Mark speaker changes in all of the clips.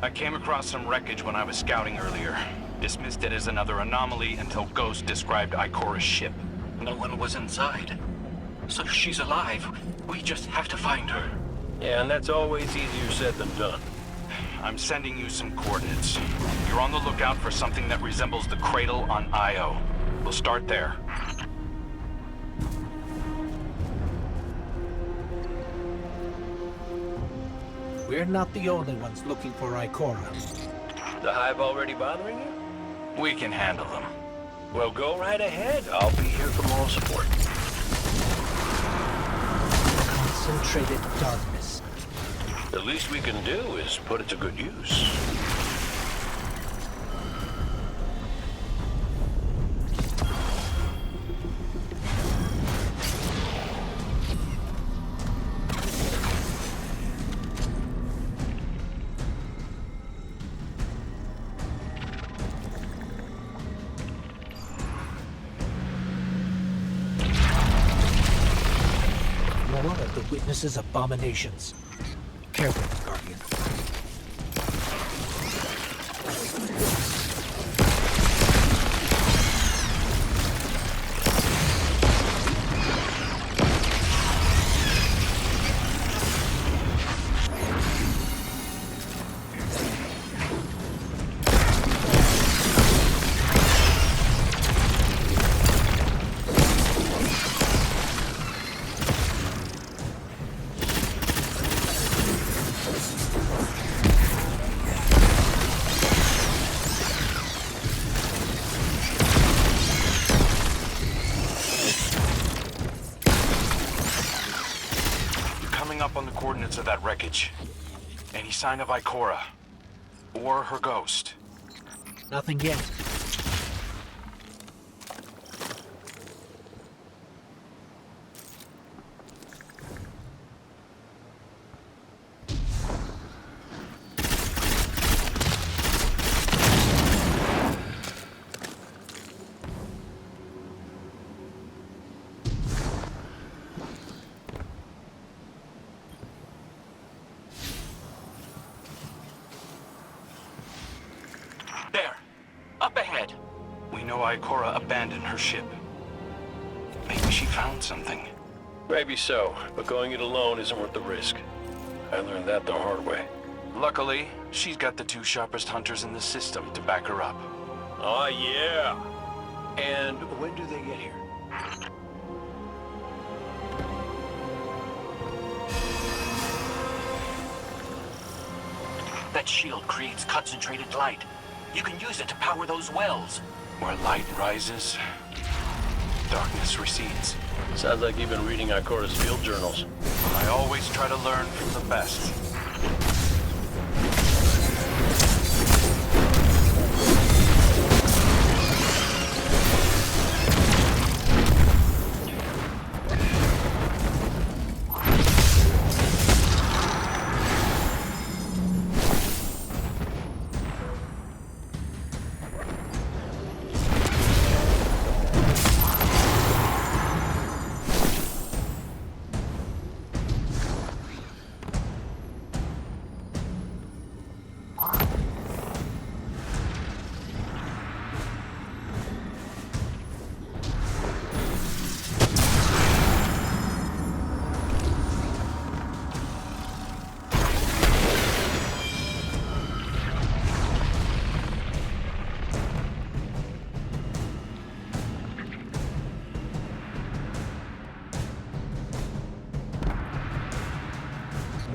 Speaker 1: I came across some wreckage when I was scouting earlier. Dismissed it as another anomaly until Ghost described Ikora's ship.
Speaker 2: No one was inside. So she's alive. We just have to find her.
Speaker 3: Yeah, and that's always easier said than done.
Speaker 1: I'm sending you some coordinates. You're on the lookout for something that resembles the cradle on Io. We'll start there.
Speaker 4: We're not the only ones looking for Ikora.
Speaker 3: The Hive already bothering you?
Speaker 1: We can handle them.
Speaker 3: Well, go right ahead. I'll be here for moral support.
Speaker 4: Concentrated darkness.
Speaker 3: The least we can do is put it to good use.
Speaker 4: More of the witness's abominations. Careful, Guardian.
Speaker 1: Up on the coordinates of that wreckage. Any sign of Ikora? Or her ghost?
Speaker 4: Nothing yet.
Speaker 2: There. Up ahead.
Speaker 1: We know Ikora abandoned her ship. Maybe she found something.
Speaker 3: Maybe so, but going it alone isn't worth the risk. I learned that the hard way.
Speaker 1: Luckily, she's got the two sharpest hunters in the system to back her up.
Speaker 3: Oh, yeah. And when do they get here?
Speaker 2: That shield creates concentrated light. You can use it to power those wells.
Speaker 1: Where light rises, darkness recedes.
Speaker 3: Sounds like you've been reading Ikora's field journals.
Speaker 1: I always try to learn from the best.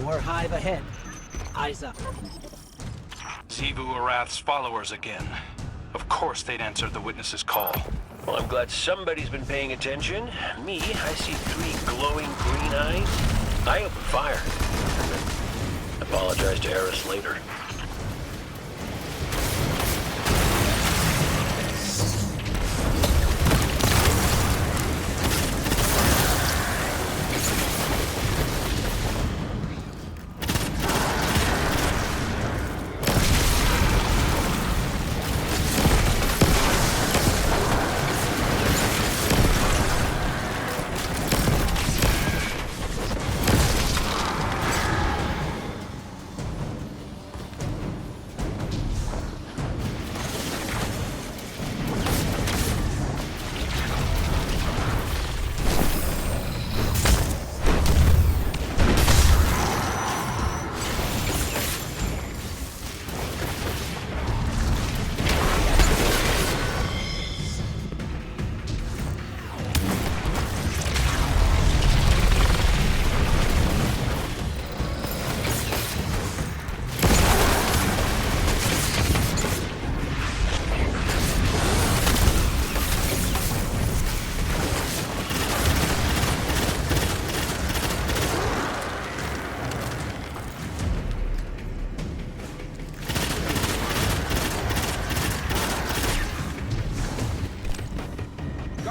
Speaker 4: More Hive ahead. Eyes up.
Speaker 1: Xivu Arath's followers again. Of course they'd answer the witness's call.
Speaker 3: Well, I'm glad somebody's been paying attention. Me, I see 3 glowing green eyes. I open fire. Apologize to Eris later.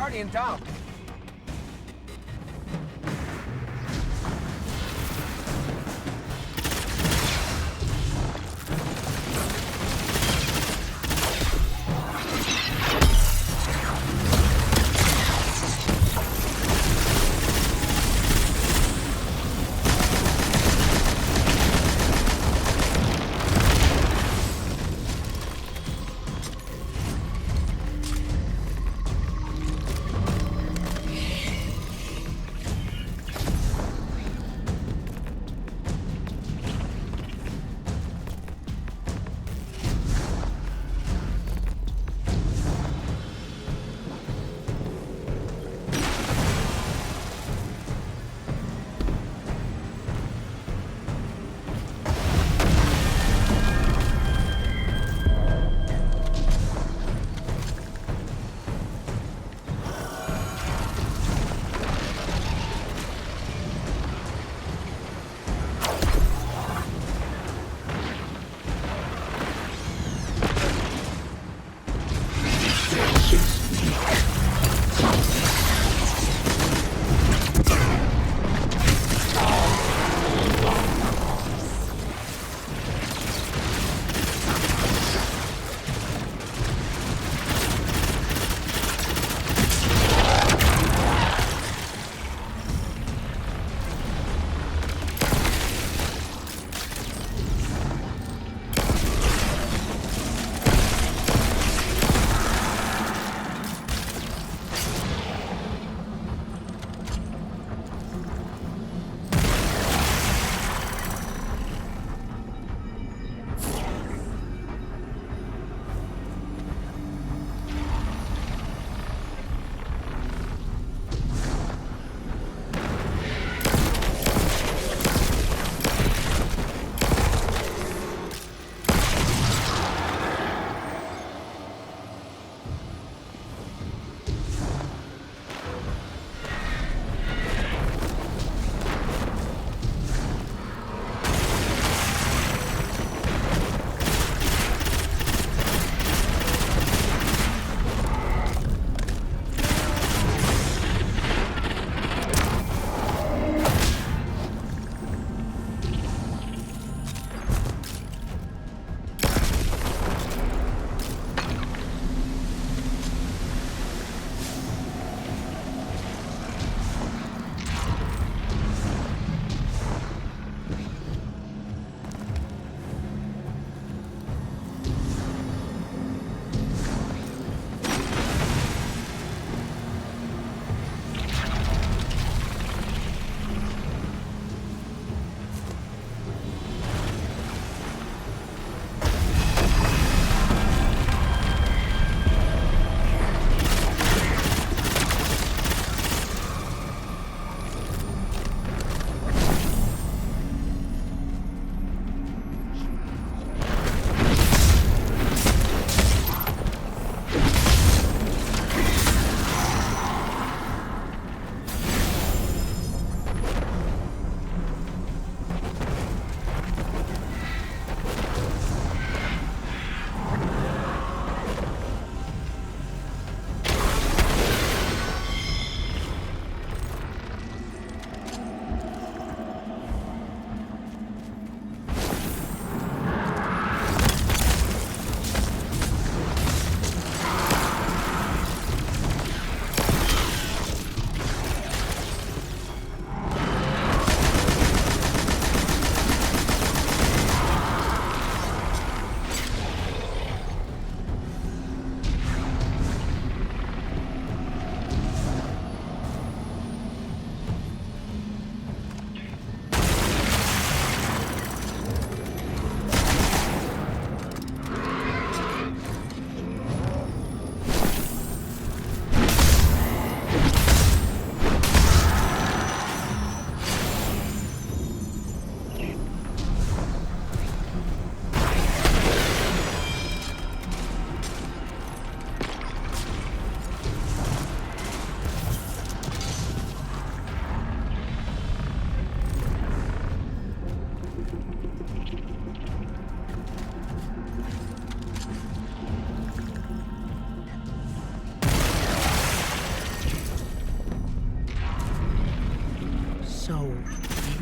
Speaker 5: Guardian down.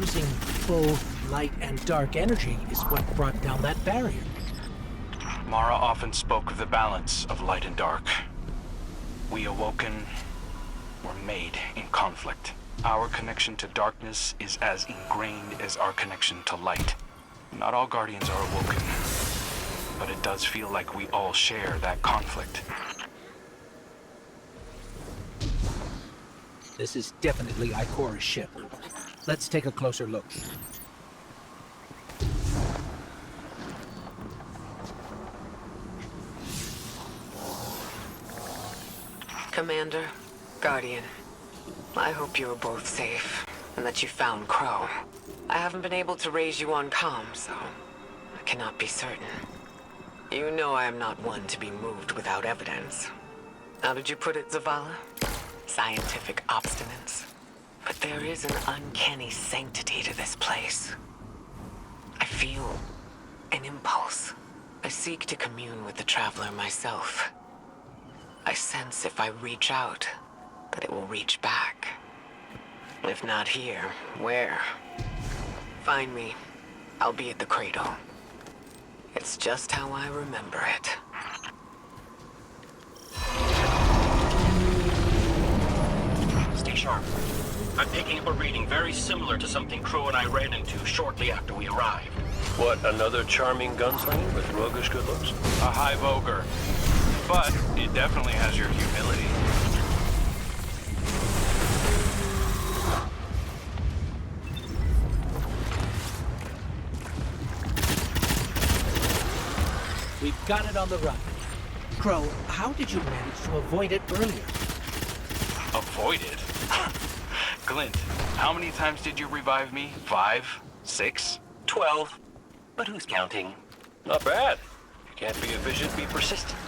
Speaker 4: using both light and dark energy is what brought down that barrier.
Speaker 1: Mara often spoke of the balance of light and dark. We awoken were made in conflict. Our connection to darkness is as ingrained as our connection to light. Not all Guardians are awoken, but it does feel like we all share that conflict.
Speaker 4: This is definitely Ikora's ship. Let's take a closer look.
Speaker 5: Commander, Guardian, I hope you are both safe, and that you found Crow. I haven't been able to raise you on comm, so I cannot be certain. You know I am not one to be moved without evidence. How did you put it, Zavala? Scientific obstinance. But there is an uncanny sanctity to this place. I feel an impulse. I seek to commune with the Traveler myself. I sense if I reach out, that it will reach back. If not here, where? Find me. I'll be at the cradle. It's just how I remember it.
Speaker 2: Stay sharp. I'm picking up a reading very similar to something Crow and I ran into shortly after we arrived.
Speaker 3: What, another charming gunslinger with roguish good looks?
Speaker 1: A high voger, but it definitely has your humility.
Speaker 4: We've got it on the run. Crow, how did you manage to avoid it earlier?
Speaker 1: Avoided? Glint, how many times did you revive me? 5? 6?
Speaker 2: 12. But who's counting?
Speaker 3: Not bad. You can't be efficient, be persistent.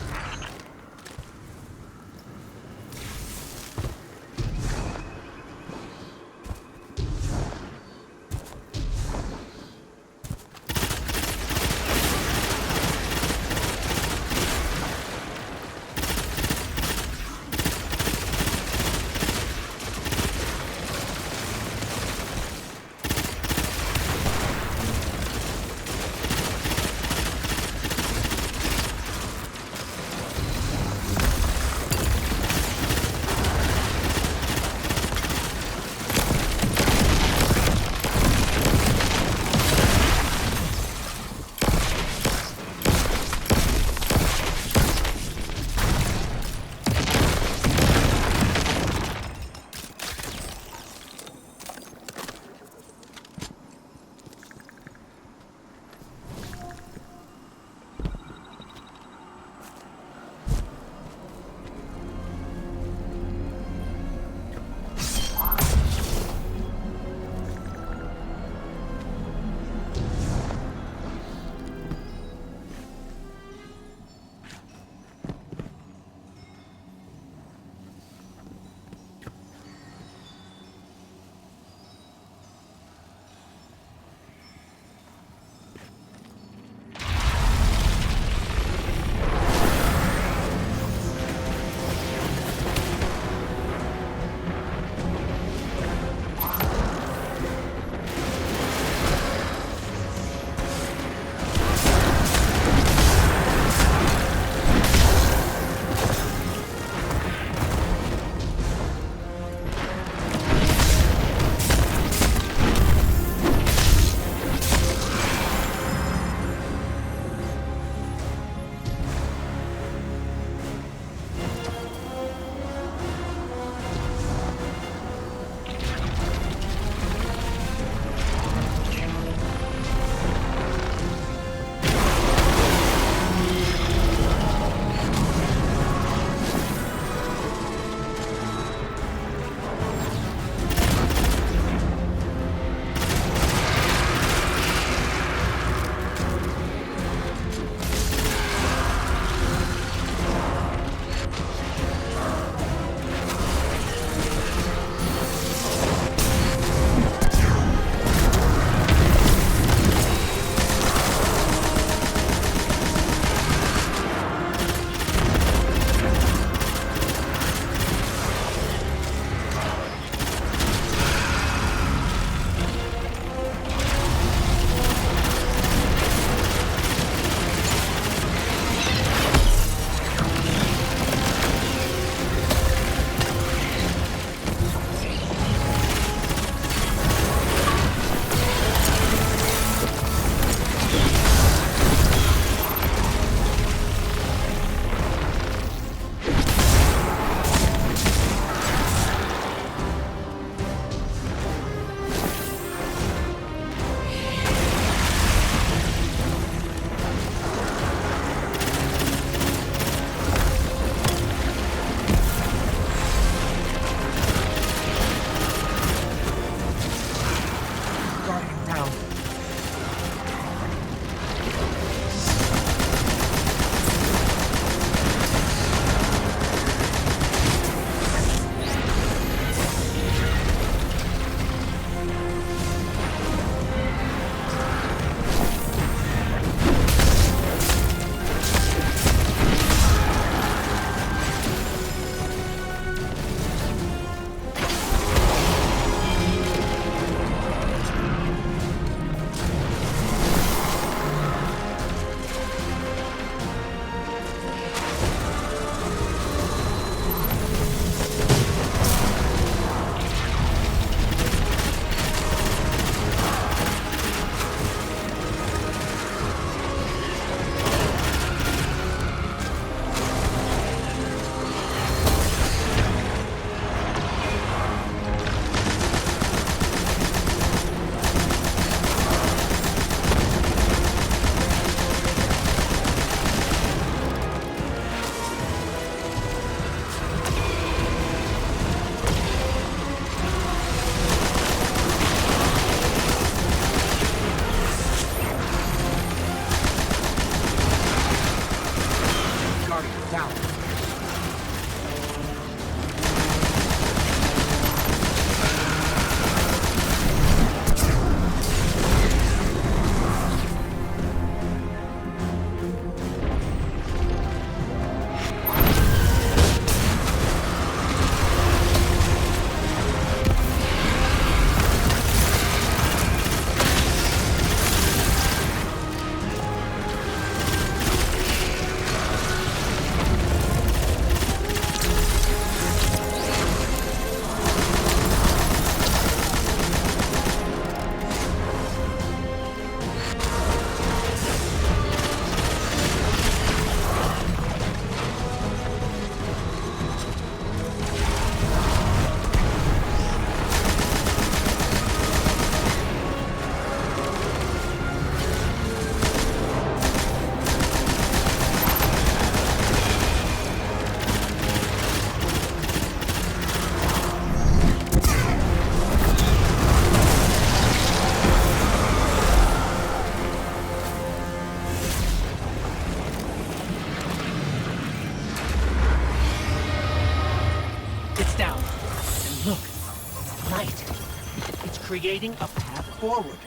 Speaker 4: It's down. And look, it's light. It's creating a path forward.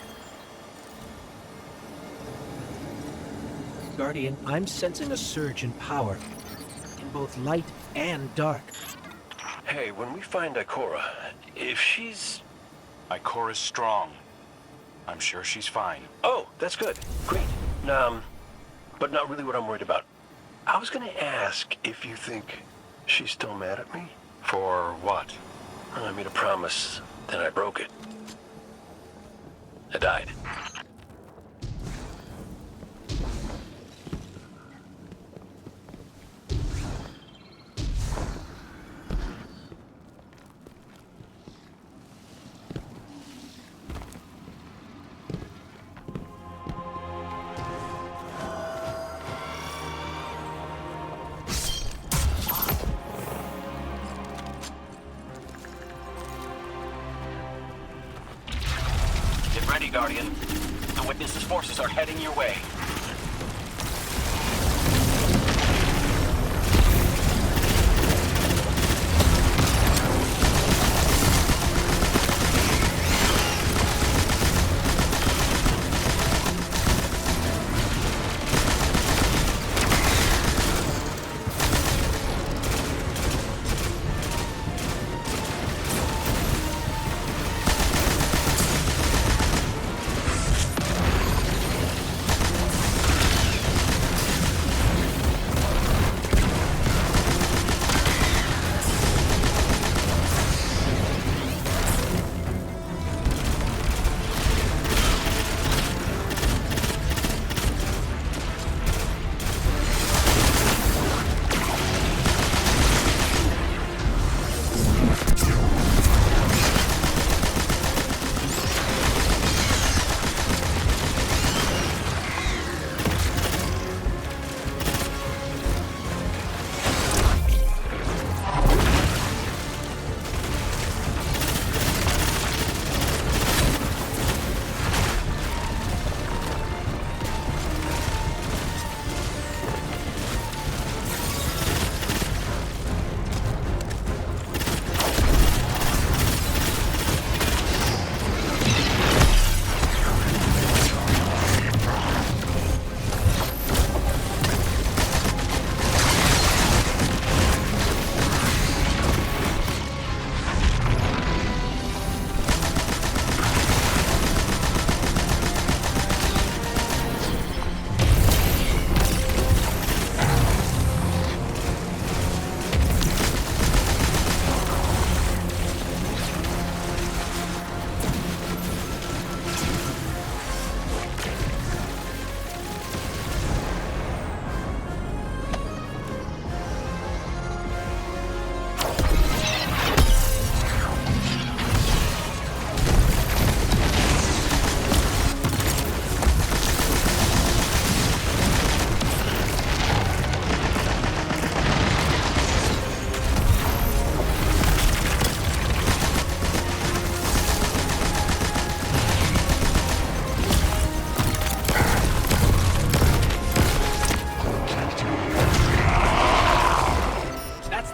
Speaker 4: Guardian, I'm sensing a surge in power. In both light and dark.
Speaker 3: Hey, when we find Ikora, if she's...
Speaker 1: Ikora's strong. I'm sure she's fine.
Speaker 3: Oh, that's good. Great. But not really what I'm worried about. I was gonna ask if you think she's still mad at me?
Speaker 1: For what?
Speaker 3: I made a promise, then I broke it. I died.
Speaker 2: Get ready, Guardian. The Witness's forces are heading your way.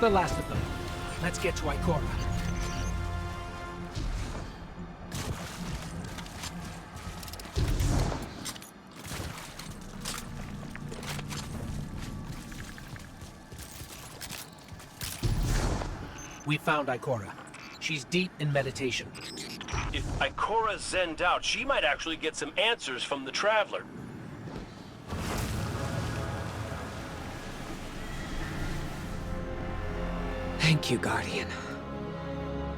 Speaker 4: The last of them. Let's get to Ikora. We found Ikora. She's deep in meditation.
Speaker 3: If Ikora zenned out, she might actually get some answers from the Traveler.
Speaker 5: Thank you, Guardian.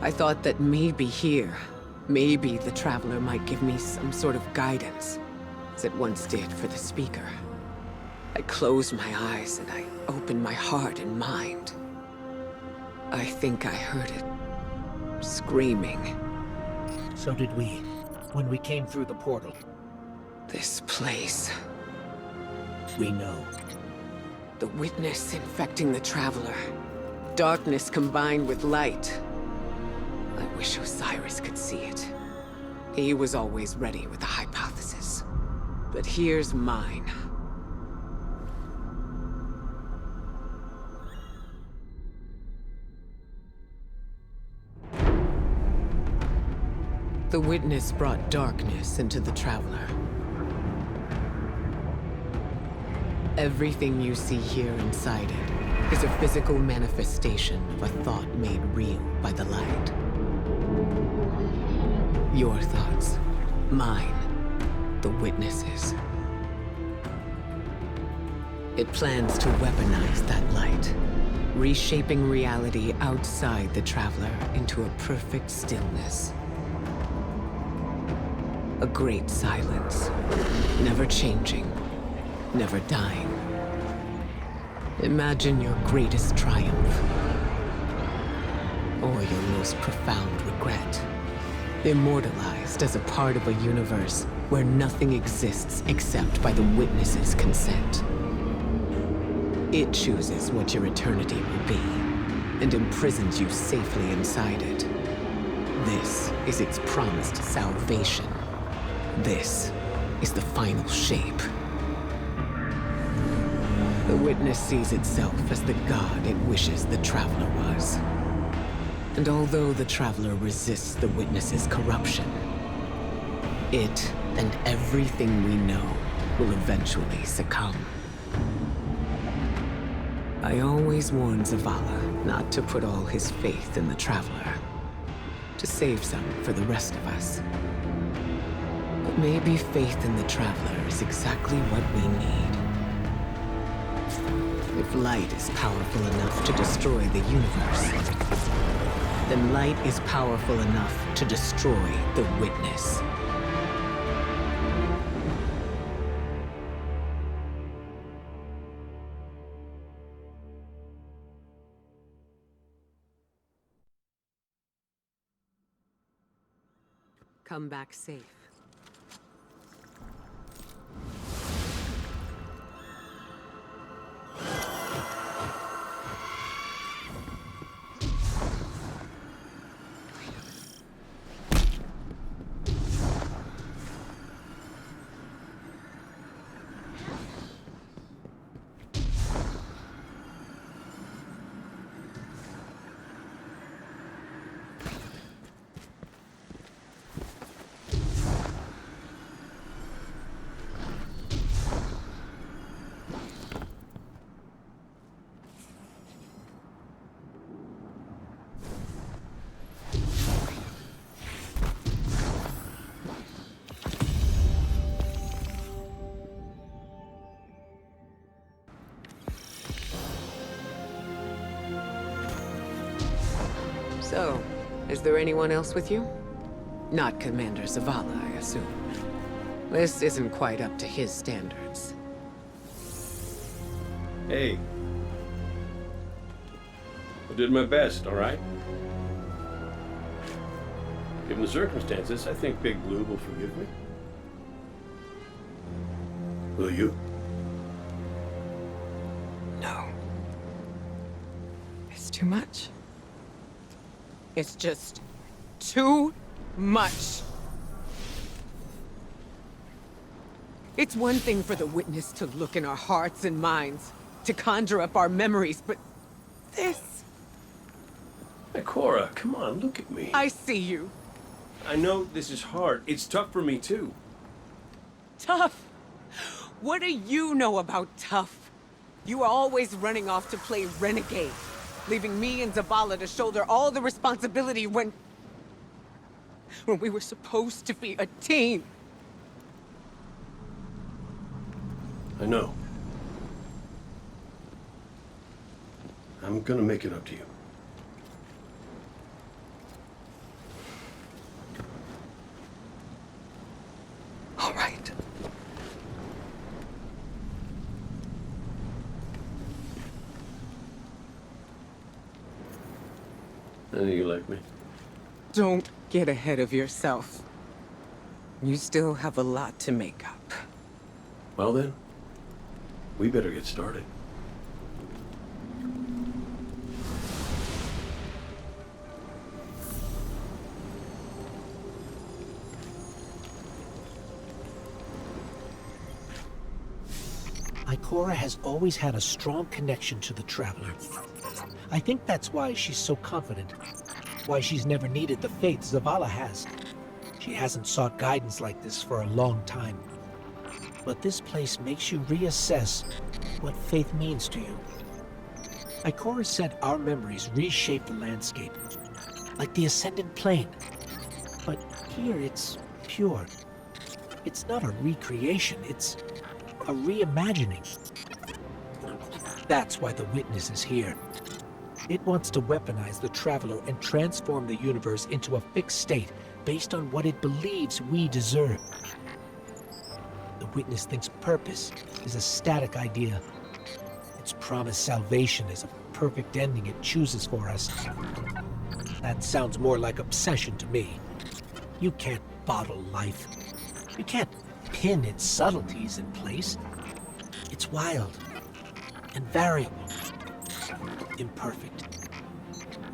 Speaker 5: I thought that maybe here, maybe the Traveler might give me some sort of guidance, as it once did for the Speaker. I closed my eyes and I opened my heart and mind. I think I heard it screaming.
Speaker 4: So did we, when we came through the portal.
Speaker 5: This place.
Speaker 4: We know.
Speaker 5: The Witness infecting the Traveler. Darkness combined with light. I wish Osiris could see it. He was always ready with a hypothesis. But here's mine. The Witness brought darkness into the Traveler. Everything you see here inside it is a physical manifestation of a thought made real by the light. Your thoughts, mine, the Witness's. It plans to weaponize that light, reshaping reality outside the Traveler into a perfect stillness. A great silence, never changing, never dying. Imagine your greatest triumph, or your most profound regret, immortalized as a part of a universe where nothing exists except by the Witness's consent. It chooses what your eternity will be, and imprisons you safely inside it. This is its promised salvation. This is the final shape. The Witness sees itself as the god it wishes the Traveler was. And although the Traveler resists the Witness's corruption, it and everything we know will eventually succumb. I always warn Zavala not to put all his faith in the Traveler, to save some for the rest of us. But maybe faith in the Traveler is exactly what we need. If light is powerful enough to destroy the universe, then light is powerful enough to destroy the Witness. Come back safe. So, is there anyone else with you? Not Commander Zavala, I assume. This isn't quite up to his standards.
Speaker 6: Hey. I did my best, all right? Given the circumstances, I think Big Blue will forgive me. Will you?
Speaker 5: No. It's too much. It's just too much. It's one thing for the Witness to look in our hearts and minds, to conjure up our memories, but this...
Speaker 6: Ikora, come on, look at me.
Speaker 5: I see you.
Speaker 6: I know this is hard. It's tough for me, too.
Speaker 5: Tough? What do you know about tough? You are always running off to play renegade, leaving me and Zavala to shoulder all the responsibility when we were supposed to be a team.
Speaker 6: I know. I'm gonna make it up to you.
Speaker 5: All right.
Speaker 6: I know you like me.
Speaker 5: Don't get ahead of yourself. You still have a lot to make up.
Speaker 6: Well then, we better get started.
Speaker 4: Ikora has always had a strong connection to the Traveler. I think that's why she's so confident. Why she's never needed the faith Zavala has. She hasn't sought guidance like this for a long time. But this place makes you reassess what faith means to you. Ikora said our memories reshape the landscape, like the ascendant plane. But here it's pure. It's not a recreation, it's a reimagining. That's why the Witness is here. It wants to weaponize the Traveler and transform the universe into a fixed state based on what it believes we deserve. The Witness thinks purpose is a static idea. Its promised salvation is a perfect ending it chooses for us. That sounds more like obsession to me. You can't bottle life. You can't pin its subtleties in place. It's wild and variable, imperfect.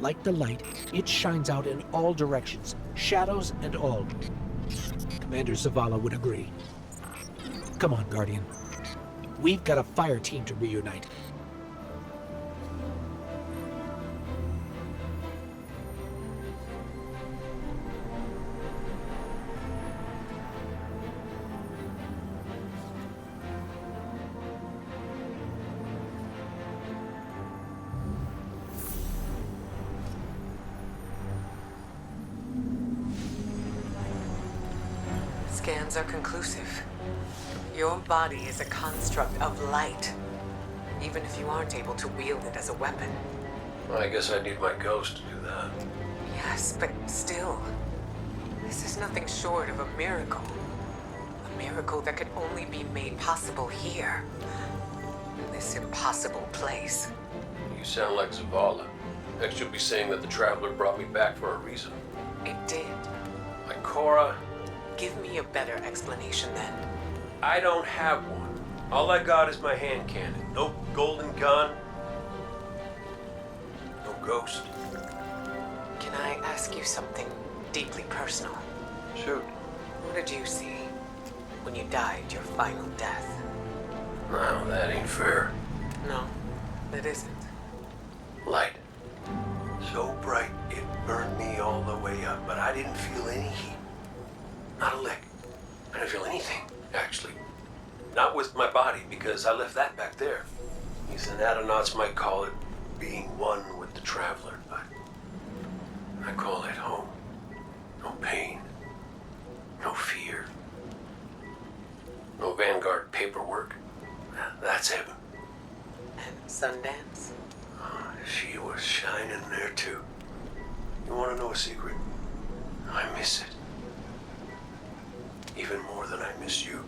Speaker 4: Like the light, it shines out in all directions, shadows and all. Commander Zavala would agree. Come on, Guardian. We've got a fire team to reunite.
Speaker 5: Scans are conclusive. Your body is a construct of light, even if you aren't able to wield it as a weapon.
Speaker 3: Well, I guess I need my ghost to do that.
Speaker 5: Yes, but still, this is nothing short of a miracle. A miracle that could only be made possible here, in this impossible place.
Speaker 3: You sound like Zavala. Next you'll be saying that the Traveler brought me back for a reason.
Speaker 5: It did.
Speaker 3: Ikora,
Speaker 5: Give me a better explanation then.
Speaker 3: I don't have one. All I got is my hand cannon. No golden gun. No ghost.
Speaker 5: Can I ask you something deeply personal?
Speaker 3: Shoot.
Speaker 5: What did you see when you died your final death?
Speaker 3: No, that ain't fair.
Speaker 5: No, it isn't.
Speaker 3: Light. So bright it burned me all the way up, but I didn't feel any heat. Not a lick. I didn't feel anything, actually. Not with my body, because I left that back there. These anatonautes might call it being one with the Traveler, but I call it home. No pain. No fear. No Vanguard paperwork. That's heaven.
Speaker 5: And Sundance?
Speaker 3: She was shining there too. You want to know a secret? I miss it. Even more than I miss you.